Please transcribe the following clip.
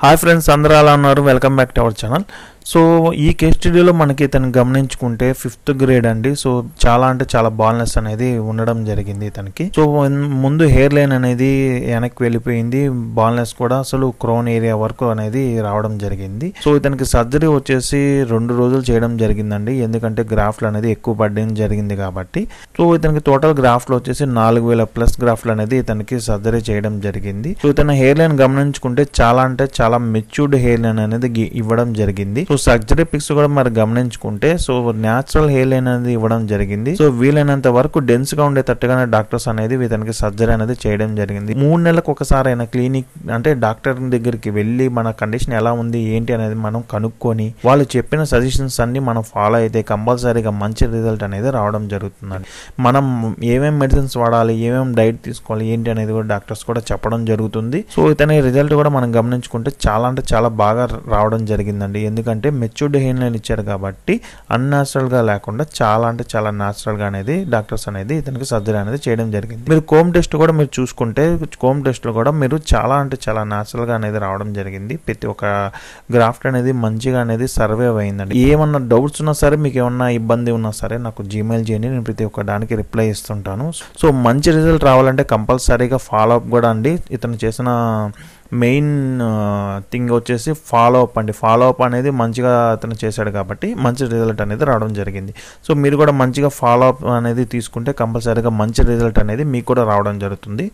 Hi friends, అందరూ ఎలా ఉన్నారు? Welcome back to our channel. So ఈ కేస్ స్టడీలో మనకి ఇతను గమనించుకుంటే 5th గ్రేడ్ అండి. సో చాలా అంటే చాలా బాల్నెస్ అనేది ఉండడం జరిగింది ఇతనికి. సో ముందు హెయిర్ లైన్ అనేది వెనక్కి వెళ్ళిపోయింది, బాల్నెస్ కూడా అసలు క్రోన్ ఏరియా వరకు అనేది రావడం జరిగింది. సో ఇతనికి సర్జరీ వచ్చేసి 2 రోజులు చేయడం జరిగిందండి, ఎందుకంటే గ్రాఫ్లు అనేది ఎక్కువ పడడం జరిగింది కాబట్టి. సో ఇతనికి టోటల్ గ్రాఫ్లు వచ్చేసి 4000+ గ్రాఫ్లు అనేది ఇతనికి సర్జరీ చేయడం జరిగింది. సో ఇతని హెయిర్ లైన్ గమనించుకుంటే చాలా అంటే చాలా మెచ్యూర్డ్ హెయిర్ లైన్ అనేది ఇవ్వడం జరిగింది. సో సర్జరీ పిక్స్ కూడా మరి గమనించుకుంటే సో న్యాచురల్ హెయిర్ లైన్ అనేది ఇవ్వడం జరిగింది. సో వీలైనంత వరకు డెన్స్ గా ఉండేటట్టుగానే డాక్టర్స్ అనేది ఇతనికి సర్జరీ అనేది చేయడం జరిగింది. 3 నెలలకు ఒకసారి అయినా క్లినిక్ అంటే డాక్టర్ దగ్గరికి వెళ్ళి మన కండిషన్ ఎలా ఉంది ఏంటి అనేది మనం కనుక్కొని వాళ్ళు చెప్పిన సజెషన్స్ అన్ని మనం ఫాలో అయితే కంపల్సరీగా మంచి రిజల్ట్ అనేది రావడం జరుగుతుందండి. మనం ఏమేమి మెడిసిన్స్ వాడాలి, ఏమేమి డైట్ తీసుకోవాలి ఏంటి అనేది కూడా డాక్టర్స్ కూడా చెప్పడం జరుగుతుంది. సో ఇతని రిజల్ట్ కూడా మనం గమనించుకుంటే చాలా అంటే చాలా బాగా రావడం జరిగిందండి, ఎందుకంటే మెచ్యూర్డ్ హెయిర్ లైన్ ఇచ్చారు కాబట్టి అన్యాచురల్ గా లేకుండా చాలా అంటే చాలా న్యాచురల్ గా అనేది డాక్టర్స్ అనేది ఇతనికి సర్జరీ అనేది చేయడం జరిగింది. మీరు కోమ్ టెస్ట్ కూడా మీరు చూసుకుంటే కోమ్ టెస్ట్ లో కూడా మీరు చాలా అంటే చాలా న్యాచురల్ గా అనేది రావడం జరిగింది. ప్రతి ఒక్క గ్రాఫ్ట్ అనేది మంచిగా అనేది సర్వైవ్ అయిందండి. ఏమన్నా డౌట్స్ ఉన్నా సరే, మీకు ఏమన్నా ఇబ్బంది ఉన్నా సరే నాకు జీమెయిల్ చేయండి, నేను ప్రతి ఒక్క దానికి రిప్లై ఇస్తుంటాను. సో మంచి రిజల్ట్ రావాలంటే కంపల్సరీగా ఫాలో అప్ కూడా అండి. ఇతను చేసిన మెయిన్ థింగ్ వచ్చేసి ఫాలో అప్ అండి. ఫాలో అప్ అనేది మంచిగా అతను చేశాడు కాబట్టి మంచి రిజల్ట్ అనేది రావడం జరిగింది. సో మీరు కూడా మంచిగా ఫాలో అప్ అనేది తీసుకుంటే కంపల్సరీగా మంచి రిజల్ట్ అనేది మీకు కూడా రావడం జరుగుతుంది.